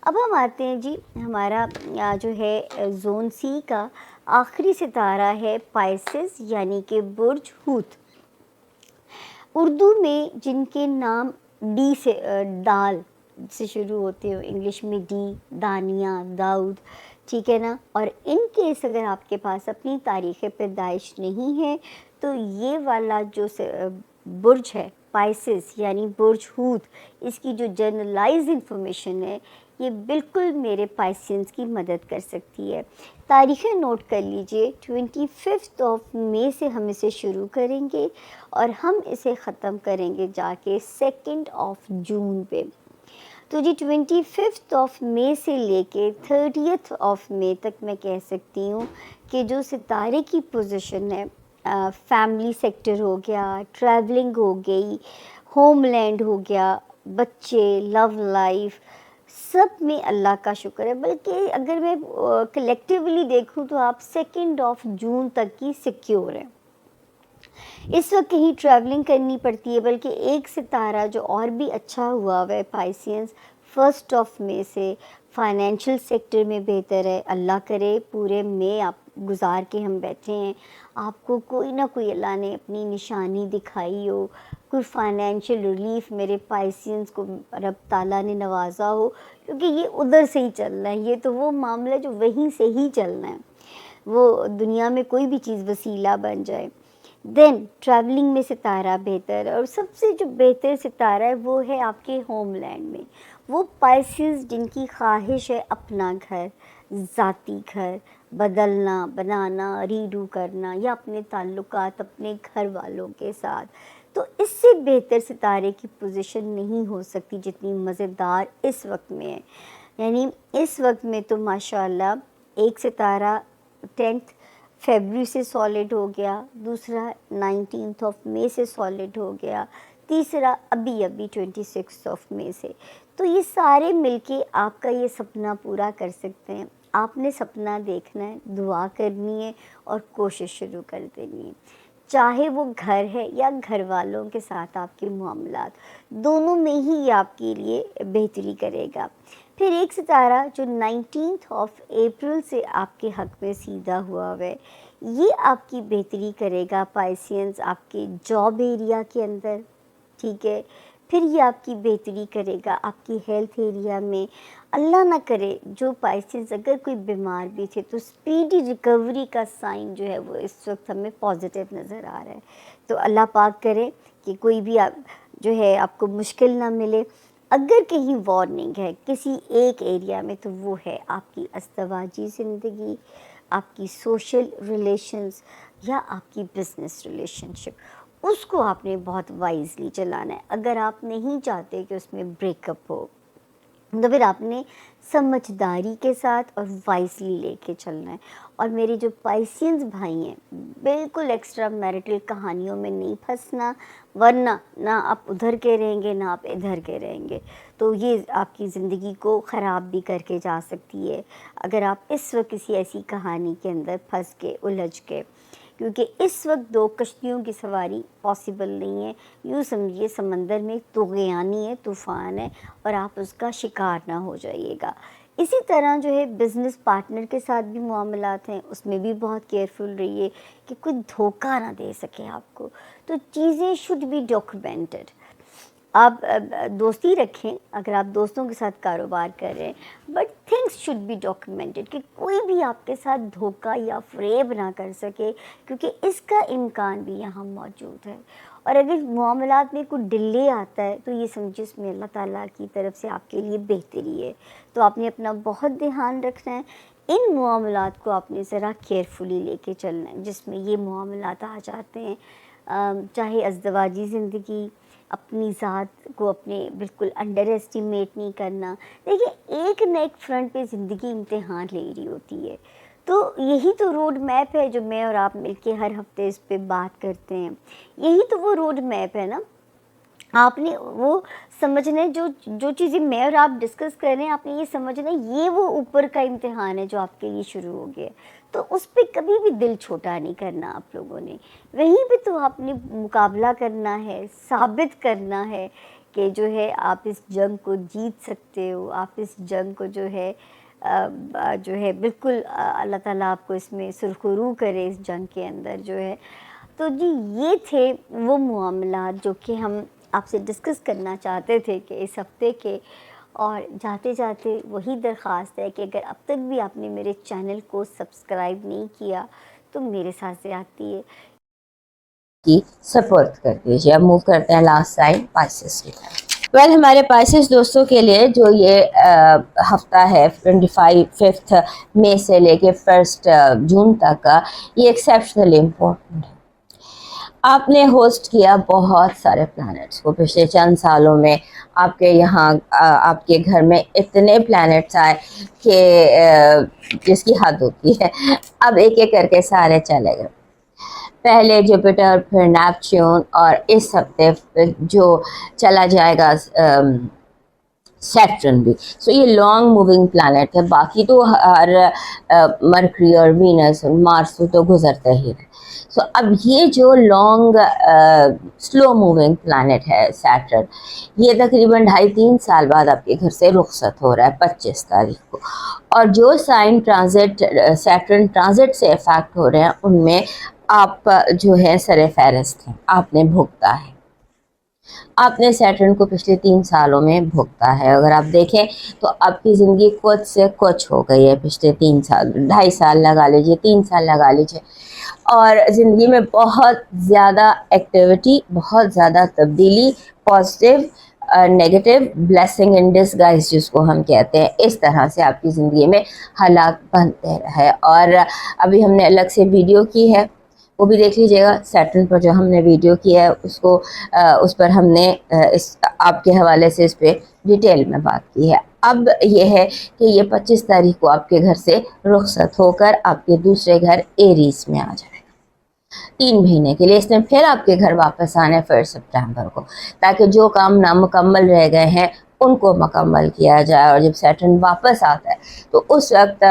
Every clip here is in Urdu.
اب ہم آتے ہیں جی، ہمارا جو ہے زون سی کا آخری ستارہ ہے پائسس یعنی کہ برج حوت۔ اردو میں جن کے نام ڈی سے دال سے شروع ہوتے ہو، انگلش میں ڈی، دانیہ، داؤد، ٹھیک ہے نا، اور ان کیس اگر آپ کے پاس اپنی تاریخ پیدائش نہیں ہے تو یہ والا جو برج ہے پائسس یعنی برج حوت، اس کی جو جنرلائز انفارمیشن ہے یہ بالکل میرے پائسینس کی مدد کر سکتی ہے۔ تاریخیں نوٹ کر لیجئے، 25 مئی سے ہم اسے شروع کریں گے اور ہم اسے ختم کریں گے جا کے 2 جون پہ۔ تو جی 25 مئی سے لے کے 30 مئی تک میں کہہ سکتی ہوں کہ جو ستارے کی پوزیشن ہے، فیملی سیکٹر ہو گیا، ٹریولنگ ہو گئی، ہوم لینڈ ہو گیا، بچے، لو لائف، سب میں اللہ کا شکر ہے۔ بلکہ اگر میں کلیکٹیولی دیکھوں تو آپ 2 جون تک کی سیکیور ہیں۔ اس وقت کہیں ٹریولنگ کرنی پڑتی ہے، بلکہ ایک ستارہ جو اور بھی اچھا ہوا ہے پائسینس 1 مئی سے فائنینشیل سیکٹر میں بہتر ہے۔ اللہ کرے پورے مئی آپ گزار کے ہم بیٹھے ہیں، آپ کو کوئی نہ کوئی اللہ نے اپنی نشانی دکھائی ہو، کوئی فائنینشیل ریلیف میرے پائسینس کو رب تعالیٰ نے نوازا ہو، کیونکہ یہ ادھر سے ہی چلنا ہے، یہ تو وہ معاملہ جو وہیں سے ہی چلنا ہے، وہ دنیا میں کوئی بھی چیز وسیلہ بن جائے۔ دین ٹریولنگ میں ستارہ بہتر، اور سب سے جو بہتر ستارہ ہے وہ ہے آپ کے ہوم لینڈ میں، وہ پائسز جن کی خواہش ہے اپنا گھر، ذاتی گھر بدلنا، بنانا، ریڈو کرنا، یا اپنے تعلقات اپنے گھر والوں کے ساتھ۔ تو اس سے بہتر ستارے کی پوزیشن نہیں ہو سکتی جتنی مزیدار اس وقت میں ہے۔ یعنی اس وقت میں تو ماشاءاللہ ایک ستارہ 10 فیبروری سے سالڈ ہو گیا، دوسرا 19 مئی سے سالڈ ہو گیا، تیسرا ابھی 26 مئی سے۔ تو یہ سارے مل کے آپ کا یہ سپنا پورا کر سکتے ہیں۔ آپ نے سپنا دیکھنا ہے، دعا کرنی ہے اور کوشش شروع کر دینی ہے، چاہے وہ گھر ہے یا گھر والوں کے ساتھ آپ کے معاملات، دونوں میں ہی یہ آپ کے لیے بہتری کرے گا۔ پھر ایک ستارہ جو 19 اپریل سے آپ کے حق میں سیدھا ہوا ہے، یہ آپ کی بہتری کرے گا پائسینس آپ کے جاب ایریا کے اندر، ٹھیک ہے۔ پھر یہ آپ کی بہتری کرے گا آپ کی ہیلتھ ایریا میں۔ اللہ نہ کرے جو پائسینس اگر کوئی بیمار بھی تھے تو اسپیڈی ریکوری کا سائن جو ہے وہ اس وقت ہمیں پازیٹیو نظر آ رہا ہے۔ تو اللہ پاک کرے کہ کوئی بھی جو ہے آپ کو مشکل نہ ملے۔ اگر کہیں وارننگ ہے کسی ایک ایریا میں تو وہ ہے آپ کی ازدواجی زندگی، آپ کی سوشل ریلیشنز یا آپ کی بزنس ریلیشن شپ، اس کو آپ نے بہت وائزلی چلانا ہے۔ اگر آپ نہیں چاہتے کہ اس میں بریک اپ ہو تو پھر آپ نے سمجھداری کے ساتھ اور وائزلی لے کے چلنا ہے۔ اور میرے جو پائسینس بھائی ہیں، بالکل ایکسٹرا میرٹل کہانیوں میں نہیں پھنسنا، ورنہ نہ آپ ادھر کے رہیں گے نہ آپ ادھر کے رہیں گے، تو یہ آپ کی زندگی کو خراب بھی کر کے جا سکتی ہے اگر آپ اس وقت کسی ایسی کہانی کے اندر پھنس کے الجھ کے، کیونکہ اس وقت 2 کشتیوں کی سواری پاسبل نہیں ہے۔ یوں سمجھیے سمندر میں طغیانی ہے، طوفان ہے، اور آپ اس کا شکار نہ ہو جائیے گا۔ اسی طرح جو ہے بزنس پارٹنر کے ساتھ بھی معاملات ہیں، اس میں بھی بہت کیئرفل رہیے کہ کوئی دھوکہ نہ دے سکے آپ کو۔ تو چیزیں شوڈ بی ڈاکیومنٹڈ۔ آپ دوستی رکھیں اگر آپ دوستوں کے ساتھ کاروبار کر رہے ہیں، but things should be documented, کہ کوئی بھی آپ کے ساتھ دھوکہ یا فریب نہ کر سکے، کیونکہ اس کا امکان بھی یہاں موجود ہے۔ اور اگر معاملات میں کوئی ڈیلے آتا ہے تو یہ سمجھے اس میں اللہ تعالیٰ کی طرف سے آپ کے لیے بہتری ہے۔ تو آپ نے اپنا بہت دھیان رکھنا ہے، ان معاملات کو آپ نے ذرا کیئرفلی لے کے چلنا ہے جس میں یہ معاملات آ جاتے ہیں، چاہے ازدواجی زندگی، اپنی ذات کو اپنے بالکل انڈر ایسٹیمیٹ نہیں کرنا۔ دیکھیے ایک نہ ایک فرنٹ پہ زندگی امتحان لے رہی ہوتی ہے، تو یہی تو روڈ میپ ہے جو میں اور آپ مل کے ہر ہفتے اس پہ بات کرتے ہیں، یہی تو وہ روڈ میپ ہے نا۔ آپ نے وہ سمجھنا ہے جو چیزیں میں اور آپ ڈسکس کر رہے ہیں، آپ نے یہ سمجھنا ہے یہ وہ اوپر کا امتحان ہے جو آپ کے لیے شروع ہو گیا، تو اس پہ کبھی بھی دل چھوٹا نہیں کرنا آپ لوگوں نے۔ وہیں پہ تو آپ نے مقابلہ کرنا ہے، ثابت کرنا ہے کہ جو ہے آپ اس جنگ کو جیت سکتے ہو، آپ اس جنگ کو جو ہے بالکل اللہ تعالیٰ آپ کو اس میں سرخرو کرے اس جنگ کے اندر جو ہے۔ تو جی یہ تھے وہ معاملات جو کہ ہم آپ سے ڈسکس کرنا چاہتے تھے کہ اس ہفتے کے، اور جاتے جاتے وہی درخواست ہے کہ اگر اب تک بھی آپ نے میرے چینل کو سبسکرائب نہیں کیا تو میرے ساتھ زیادتی ہے کی سپورٹ کر دیجیے۔ اب موو کرتے ہیں لاسٹ سائڈ پائسس کی طرف۔ ہمارے پائسس دوستوں کے لیے جو یہ ہفتہ ہے 25 مئی سے لے کے 1 جون تک کا، یہ ایکسیپشنلی امپورٹنٹ ہے۔ آپ نے ہوسٹ کیا بہت سارے پلانٹس کو پچھلے چند سالوں میں، آپ کے یہاں آپ کے گھر میں اتنے پلانٹس آئے کہ جس کی حد ہوتی ہے۔ اب ایک ایک کر کے سارے چلے گئے، پہلے جوپیٹر، پھر نیپچون، اور اس ہفتے جو چلا جائے گا سیٹرن بھی۔ سو یہ لانگ موونگ پلانٹ ہے، باقی تو ہر مرکری اور وینس اور مارس تو گزرتے ہی رہے۔ سو اب یہ جو لانگ سلو موونگ پلانٹ ہے سیٹرن، یہ تقریباً 2.5-3 سال بعد آپ کے گھر سے رخصت ہو رہا ہے 25 تاریخ کو، اور جو سائن ٹرانزٹ سیٹرن ٹرانزٹ سے افیکٹ ہو رہے ہیں ان میں آپ جو ہے سر فہرست ہیں، آپ نے بھگتا ہے، آپ نے سیٹرن کو پچھلے 3 سالوں میں بھگتا ہے۔ اگر آپ دیکھیں تو آپ کی زندگی کچھ سے کچھ ہو گئی ہے پچھلے 3 سال، 2.5 سال لگا لیجیے، 3 سال لگا لیجیے، اور زندگی میں بہت زیادہ ایکٹیویٹی، بہت زیادہ تبدیلی، positive negative, blessing in disguise جس کو ہم کہتے ہیں، اس طرح سے آپ کی زندگی میں حالات بنتے رہے۔ اور ابھی ہم نے الگ سے ویڈیو کی ہے، وہ بھی دیکھ لیجیے گا۔ سیٹرن پر جو ہم نے ویڈیو کیا ہے اس پر ہم نے آپ کے حوالے سے اس پہ ڈیٹیل میں بات کی ہے۔ اب یہ ہے کہ یہ 25 تاریخ کو آپ کے گھر سے رخصت ہو کر آپ کے دوسرے گھر ایریز میں آ جائے گا 3 مہینے کے لیے۔ اس نے پھر آپ کے گھر واپس آنا ہے 1 سپٹمبر کو، تاکہ جو کام نامکمل رہ گئے ہیں ان کو مکمل کیا جائے۔ اور جب سیٹرن واپس آتا ہے تو اس وقت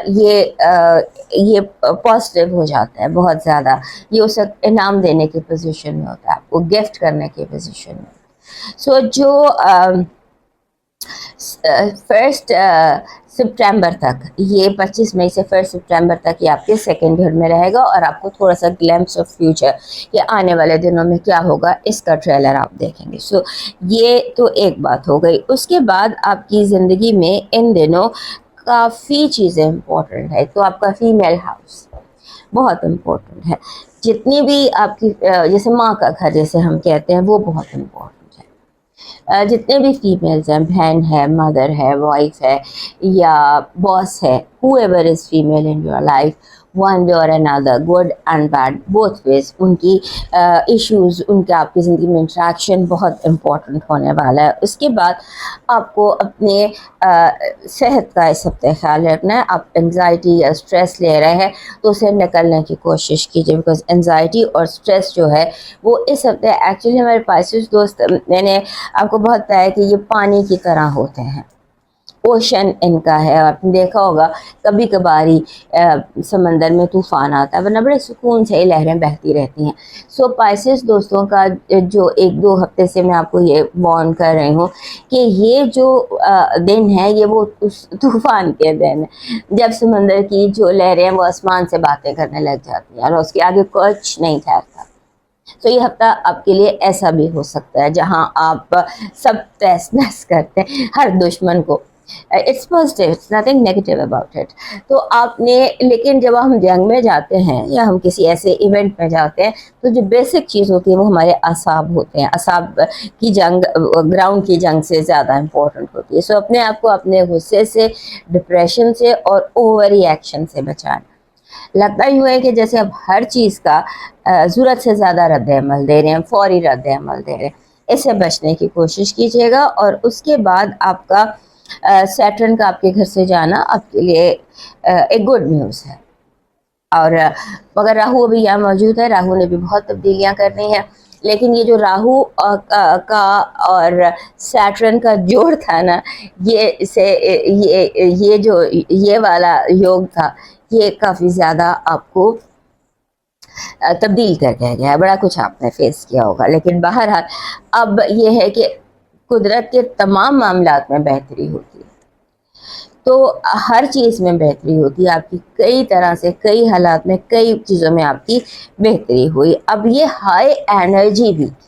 یہ پازیٹیو ہو جاتا ہے بہت زیادہ، یہ اس وقت انعام دینے کی پوزیشن میں ہوتا ہے، آپ کو گفٹ کرنے کی پوزیشن میں ہوتا ہے۔ سو جو 1 سپٹمبر تک، یہ 25 مئی سے 1 سپٹمبر تک یہ آپ کے سیکنڈ گھر میں رہے گا، اور آپ کو تھوڑا سا گلیمپس آف فیوچر کہ آنے والے دنوں میں کیا ہوگا اس کا ٹریلر آپ دیکھیں گے۔ سو یہ تو ایک بات ہو گئی۔ اس کے بعد آپ کی زندگی میں ان دنوں کافی چیزیں امپورٹنٹ ہے۔ تو آپ کا فیمیل ہاؤس بہت امپورٹنٹ ہے، جتنی بھی آپ کی جیسے ماں کا گھر جیسے ہم کہتے ہیں، وہ بہت امپورٹنٹ ہے۔ جتنے بھی فیمیلز ہیں، بہن ہے، مدر ہے، وائف ہے، یا باس ہے، whoever is female in your life, one way or another, good and bad, both ways، ان کی ایشوز، ان کے آپ کی زندگی میں انٹریکشن بہت امپورٹنٹ ہونے والا ہے۔ اس کے بعد آپ کو اپنے صحت کا اس ہفتے خیال رکھنا ہے۔ آپ انگزائٹی یا اسٹریس لے رہے ہیں تو اسے نکلنے کی کوشش کیجیے، بیکاز انگزائٹی اور اسٹریس جو ہے وہ اس ہفتے ایکچولی ہمارے پائسس دوست، میں نے آپ کو بہت بتایا کہ یہ پانی کی طرح ہوتے ہیں، اوشن ان کا ہے۔ آپ نے دیکھا ہوگا کبھی کبھاری سمندر میں طوفان آتا ہے، ورنہ بڑے سکون سے لہریں بہتی رہتی ہیں۔ سو پائسس دوستوں کا جو 1-2 ہفتے سے میں آپ کو یہ وارن کر رہی ہوں کہ یہ جو دن ہے یہ وہ طوفان کے دن ہے، جب سمندر کی جو لہریں ہیں وہ آسمان سے باتیں کرنے لگ جاتی ہیں اور اس کے آگے کچھ نہیں ٹھہرتا۔ تو یہ ہفتہ آپ کے لیے ایسا بھی ہو سکتا ہے جہاں آپ سب تہس نہس کرتے ہیں ہر دشمن کو۔ It's positive, it's nothing negative about it. تو آپ نے، لیکن جب ہم جنگ میں جاتے ہیں یا ہم کسی ایسے ایونٹ میں جاتے ہیں تو جو بیسک چیز ہوتی ہے وہ ہمارے اعصاب ہوتے ہیں۔ اعصاب کی جنگ گراؤنڈ کی جنگ سے زیادہ امپورٹنٹ ہوتی ہے۔ سو اپنے آپ کو اپنے غصے سے، ڈپریشن سے اور اوور ری ایکشن سے بچائیں۔ لگتا ہی ہے کہ جیسے اب ہر چیز کا ضرورت سے زیادہ رد عمل دے رہے ہیں، فوری رد عمل دے رہے ہیں، اس سے بچنے کی کوشش کیجیے گا۔ اور اس کے بعد آپ کا سیٹرن کا آپ کے گھر سے جانا آپ کے لیے ایک گڈ نیوز ہے۔ اور مگر راہو ابھی یہاں موجود ہے، راہو نے بھی بہت تبدیلیاں کرنی ہیں، لیکن یہ جو راہو کا اور سیٹرن کا جوڑ تھا نا، یہ والا یوگ تھا، یہ کافی زیادہ آپ کو تبدیل کر کے گیا ہے, بڑا کچھ آپ نے فیس کیا ہوگا, لیکن بہرحال اب یہ ہے کہ قدرت کے تمام معاملات میں بہتری ہوتی ہے, تو ہر چیز میں بہتری ہوتی ہے آپ کی, کئی طرح سے کئی حالات میں کئی چیزوں میں آپ کی بہتری ہوئی. اب یہ ہائی انرجی ویک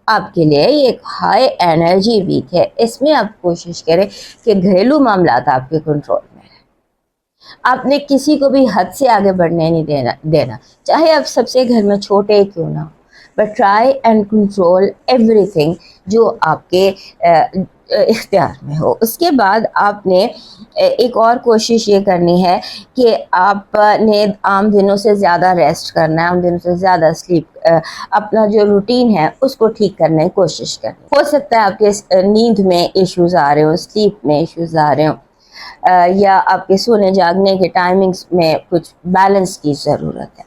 آپ کے لیے, یہ ایک ہائی انرجی ویک ہے, اس میں آپ کوشش کریں کہ گھریلو معاملات آپ کے کنٹرول میں رہیں. آپ نے کسی کو بھی حد سے آگے بڑھنے نہیں دینا, چاہے آپ سب سے گھر میں چھوٹے کیوں نہ ہو, but try and control everything جو آپ کے اختیار میں ہو. اس کے بعد آپ نے ایک اور کوشش یہ کرنی ہے کہ آپ نے عام دنوں سے زیادہ ریسٹ کرنا ہے, عام دنوں سے زیادہ سلیپ, اپنا جو روٹین ہے اس کو ٹھیک کرنے کی کوشش کرنی. ہو سکتا ہے آپ کے نیند میں ایشوز آ رہے ہوں, سلیپ میں ایشوز آ رہے ہوں, یا آپ کے سونے جاگنے کے ٹائمنگز میں کچھ بیلنس کی ضرورت ہے.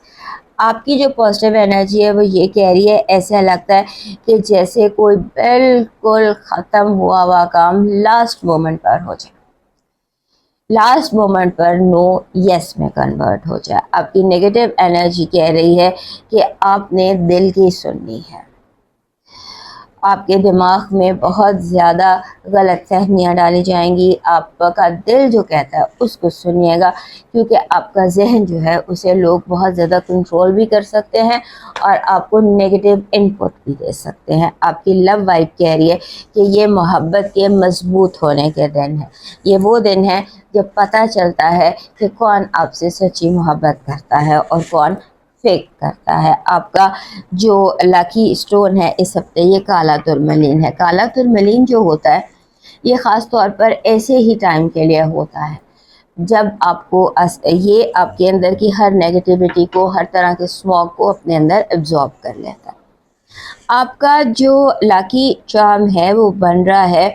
آپ کی جو پازیٹیو انرجی ہے وہ یہ کہہ رہی ہے, ایسا لگتا ہے کہ جیسے کوئی بالکل ختم ہوا کام لاسٹ مومنٹ پر ہو جائے, لاسٹ مومنٹ پر نو یس میں کنورٹ ہو جائے. آپ کی نیگیٹو انرجی کہہ رہی ہے کہ آپ نے دل کی سننی ہے. آپ کے دماغ میں بہت زیادہ غلط فہمیاں ڈالی جائیں گی, آپ کا دل جو کہتا ہے اس کو سنیے گا, کیونکہ آپ کا ذہن جو ہے اسے لوگ بہت زیادہ کنٹرول بھی کر سکتے ہیں اور آپ کو نیگیٹو انپٹ بھی دے سکتے ہیں. آپ کی لو وائب کہہ رہی ہے کہ یہ محبت کے مضبوط ہونے کے دن ہے, یہ وہ دن ہے جب پتہ چلتا ہے کہ کون آپ سے سچی محبت کرتا ہے اور کون فیک کرتا ہے. آپ کا جو لاکی اسٹون ہے اس ہفتے یہ کالا ترملین ہے. کالا ترملین جو ہوتا ہے یہ خاص طور پر ایسے ہی ٹائم کے لیے ہوتا ہے جب آپ کو یہ آپ کے اندر کی ہر نیگیٹیوٹی کو, ہر طرح کے اسموگ کو اپنے اندر ایبزارب کر لیتا ہے. آپ کا جو لاکی چارم ہے وہ بن رہا ہے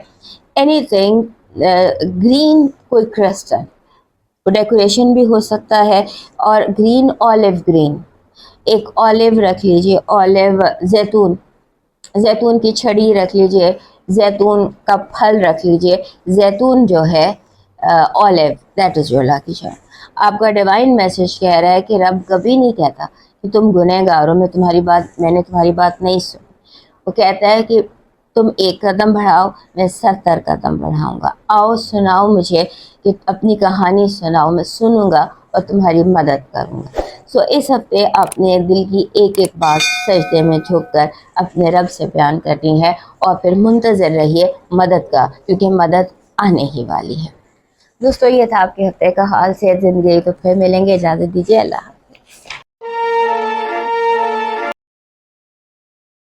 اینی تھنگ گرین, کوئی کرسٹل ڈیکوریشن بھی ہو سکتا ہے, اور گرین اولیو گرین, ایک اولیو رکھ لیجئے, اولیو زیتون کی چھڑی رکھ لیجئے, زیتون کا پھل رکھ لیجئے. زیتون جو ہے olive, that is your lucky charm. آپ کا ڈیوائن میسج کہہ رہا ہے کہ رب کبھی نہیں کہتا کہ تم گنہگار ہو, میں نے تمہاری بات نہیں سنی. وہ کہتا ہے کہ تم ایک قدم بڑھاؤ, میں 70 قدم بڑھاؤں گا. آؤ سناؤ مجھے, کہ اپنی کہانی سناؤ, میں سنوں گا اور تمہاری مدد کروں گا. سو اس ہفتے آپ نے دل کی ایک ایک بات سجدے میں جھک کر اپنے رب سے بیان کرنی ہے, اور پھر منتظر رہیے مدد کا, کیونکہ مدد آنے ہی والی ہے. دوستو یہ تھا آپ کے ہفتے کا حال. صحت زندگی تو پھر ملیں گے, اجازت دیجیے, اللہ حافظ.